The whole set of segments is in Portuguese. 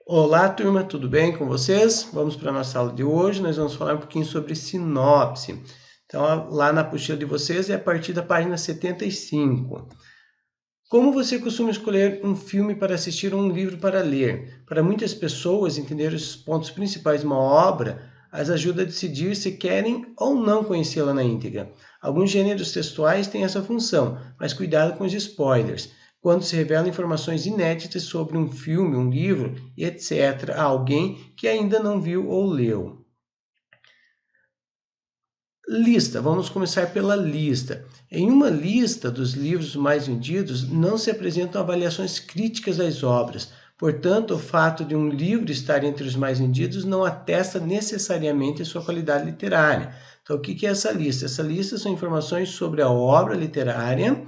Olá, turma, tudo bem com vocês? Vamos para a nossa aula de hoje. Nós vamos falar um pouquinho sobre sinopse. Então, lá na apostila de vocês é a partir da página 75. Como você costuma escolher um filme para assistir ou um livro para ler? Para muitas pessoas, entender os pontos principais de uma obra as ajuda a decidir se querem ou não conhecê-la na íntegra. Alguns gêneros textuais têm essa função, mas cuidado com os spoilers, quando se revelam informações inéditas sobre um filme, um livro e etc. a alguém que ainda não viu ou leu. Lista, vamos começar pela lista. Em uma lista dos livros mais vendidos, não se apresentam avaliações críticas das obras. Portanto, o fato de um livro estar entre os mais vendidos não atesta necessariamente a sua qualidade literária. Então, o que é essa lista? Essa lista são informações sobre a obra literária,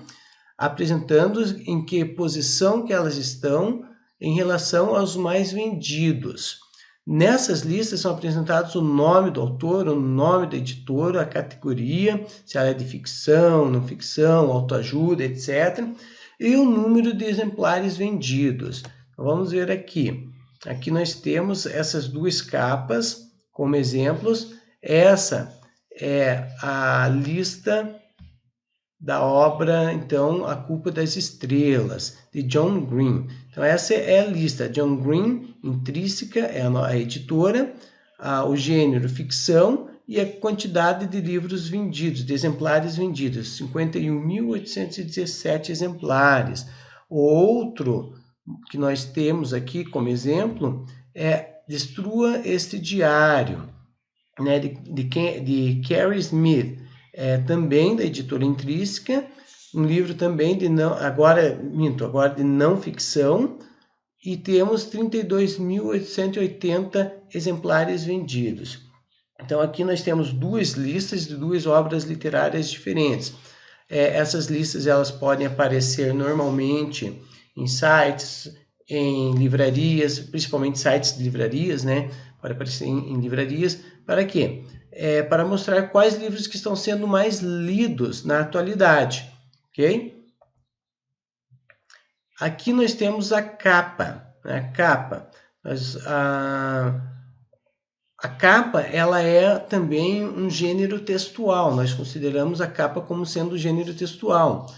apresentando em que posição que elas estão em relação aos mais vendidos. Nessas listas são apresentados o nome do autor, o nome da editora, a categoria, se ela é de ficção, não ficção, autoajuda, etc. E o número de exemplares vendidos. Então, vamos ver aqui. Aqui nós temos essas duas capas como exemplos. Essa é a lista da obra, então, A Culpa das Estrelas, de John Green. Então, essa é a lista. John Green, intrínseca, é a editora, o gênero ficção e a quantidade de livros vendidos, de exemplares vendidos, 51.817 exemplares. O outro que nós temos aqui como exemplo é Destrua Este Diário, né, de Carrie Smith, também da editora Intrínseca, um livro também de agora de não ficção, e temos 32.880 exemplares vendidos. Então aqui nós temos duas listas de duas obras literárias diferentes. Essas listas elas podem aparecer normalmente em sites, em livrarias, principalmente sites de livrarias, né? Pode aparecer em livrarias. Para quê? Para mostrar quais livros que estão sendo mais lidos na atualidade, ok? Aqui nós temos a capa, né? A capa ela é também um gênero textual, nós consideramos a capa como sendo gênero textual.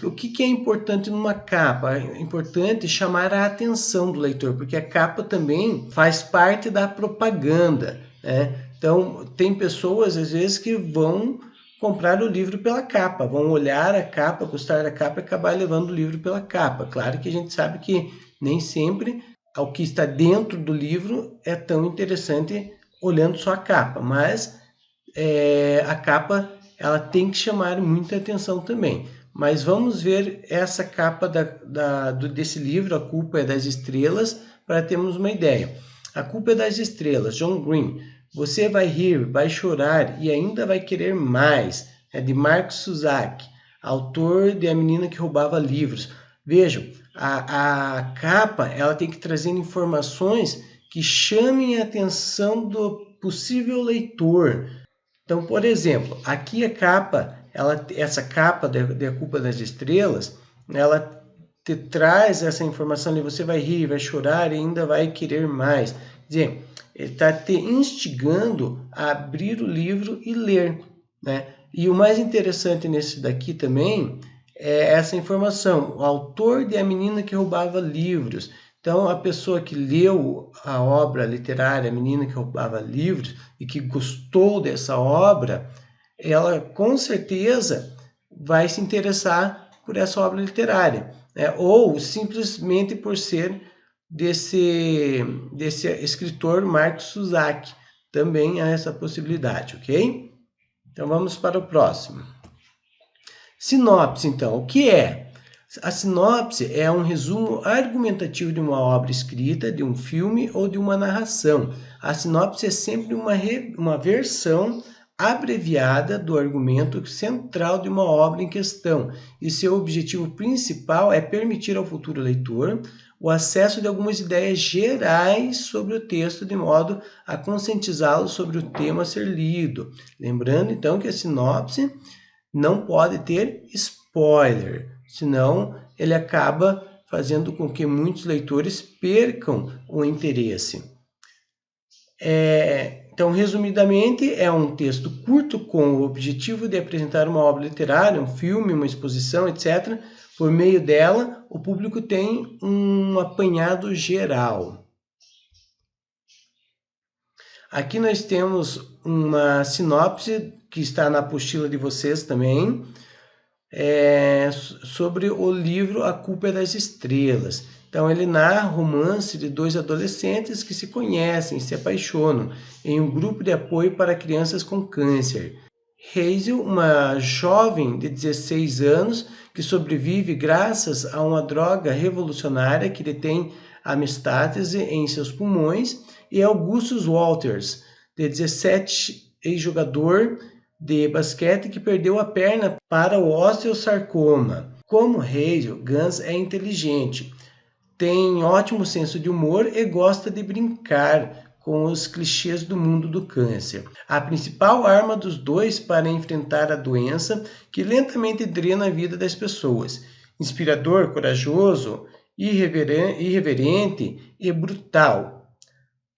O que é importante numa capa? É importante chamar a atenção do leitor, porque a capa também faz parte da propaganda, né? Então, tem pessoas, às vezes, que vão comprar o livro pela capa, vão olhar a capa, gostar da capa e acabar levando o livro pela capa. Claro que a gente sabe que nem sempre o que está dentro do livro é tão interessante olhando só a capa, mas a capa ela tem que chamar muita atenção também. Mas vamos ver essa capa desse livro, A Culpa é das Estrelas, para termos uma ideia. A Culpa é das Estrelas, John Green. Você vai rir, vai chorar e ainda vai querer mais. É de Mark Zusak, autor de A Menina que Roubava Livros. Vejam, a capa ela tem que trazer informações que chamem a atenção do possível leitor. Então, por exemplo, aqui a capa, essa capa da Culpa das Estrelas, ela te traz essa informação ali, você vai rir, vai chorar e ainda vai querer mais. Quer dizer, ele está te instigando a abrir o livro e ler, né? E o mais interessante nesse daqui também é essa informação, o autor de A Menina que Roubava Livros. Então, a pessoa que leu a obra literária A Menina que Roubava Livros e que gostou dessa obra, ela com certeza vai se interessar por essa obra literária, né? Ou simplesmente por ser desse escritor Mark Zusak. Também há essa possibilidade, ok? Então, vamos para o próximo. Sinopse, então, o que é? A sinopse é um resumo argumentativo de uma obra escrita, de um filme ou de uma narração. A sinopse é sempre uma versão abreviada do argumento central de uma obra em questão, e seu objetivo principal é permitir ao futuro leitor o acesso de algumas ideias gerais sobre o texto, de modo a conscientizá-lo sobre o tema a ser lido. Lembrando, então, que a sinopse não pode ter spoiler, senão ele acaba fazendo com que muitos leitores percam o interesse. Então, resumidamente, é um texto curto com o objetivo de apresentar uma obra literária, um filme, uma exposição, etc. Por meio dela, o público tem um apanhado geral. Aqui nós temos uma sinopse que está na apostila de vocês também, sobre o livro A Culpa é das Estrelas. Então ele narra o romance de dois adolescentes que se conhecem, se apaixonam em um grupo de apoio para crianças com câncer. Hazel, uma jovem de 16 anos que sobrevive graças a uma droga revolucionária que detém a metástase em seus pulmões, e Augustus Walters, de 17, ex-jogador de basquete que perdeu a perna para o osteosarcoma. Como Hazel, Gans é inteligente, tem ótimo senso de humor e gosta de brincar com os clichês do mundo do câncer. A principal arma dos dois para enfrentar a doença que lentamente drena a vida das pessoas. Inspirador, corajoso, irreverente e brutal.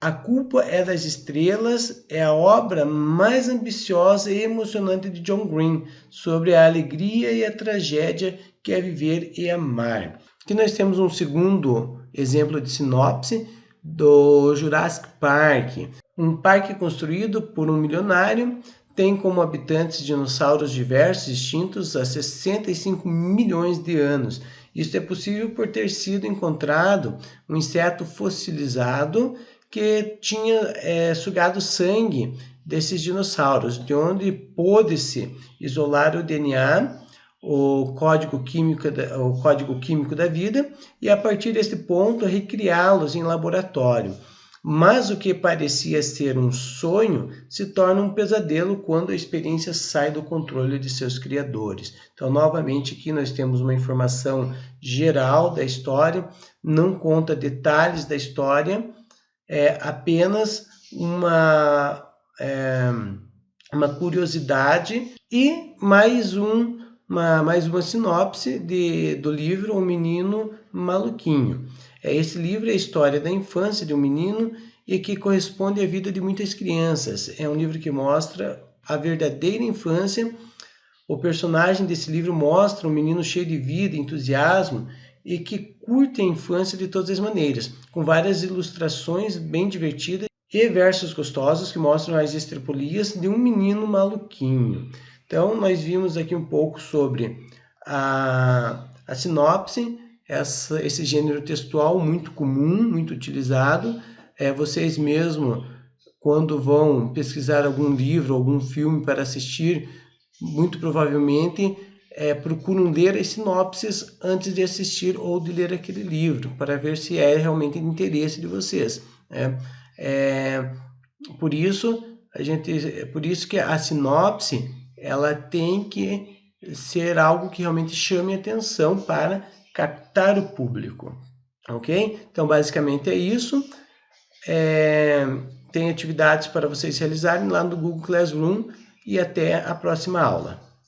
A Culpa é das Estrelas é a obra mais ambiciosa e emocionante de John Green sobre a alegria e a tragédia que é viver e amar. Aqui nós temos um segundo exemplo de sinopse do Jurassic Park. Um parque construído por um milionário tem como habitantes dinossauros diversos extintos há 65 milhões de anos. Isso é possível por ter sido encontrado um inseto fossilizado que tinha sugado sangue desses dinossauros, de onde pôde-se isolar o DNA, o código químico da vida, e a partir desse ponto recriá-los em laboratório. Mas o que parecia ser um sonho se torna um pesadelo quando a experiência sai do controle de seus criadores. Então, novamente, aqui nós temos uma informação geral da história, não conta detalhes da história, apenas uma curiosidade e mais uma sinopse do livro O Menino Maluquinho. Esse livro é a história da infância de um menino e que corresponde à vida de muitas crianças. É um livro que mostra a verdadeira infância. O personagem desse livro mostra um menino cheio de vida, entusiasmo e que curte a infância de todas as maneiras, com várias ilustrações bem divertidas e versos gostosos que mostram as estripulias de um menino maluquinho. Então, nós vimos aqui um pouco sobre a sinopse, esse gênero textual muito comum, muito utilizado. Vocês mesmo, quando vão pesquisar algum livro, algum filme para assistir, muito provavelmente procuram ler as sinopses antes de assistir ou de ler aquele livro, para ver se é realmente de interesse de vocês. Por isso que a sinopse ela tem que ser algo que realmente chame atenção para captar o público, ok? Então, basicamente é isso. Tem atividades para vocês realizarem lá no Google Classroom e até a próxima aula.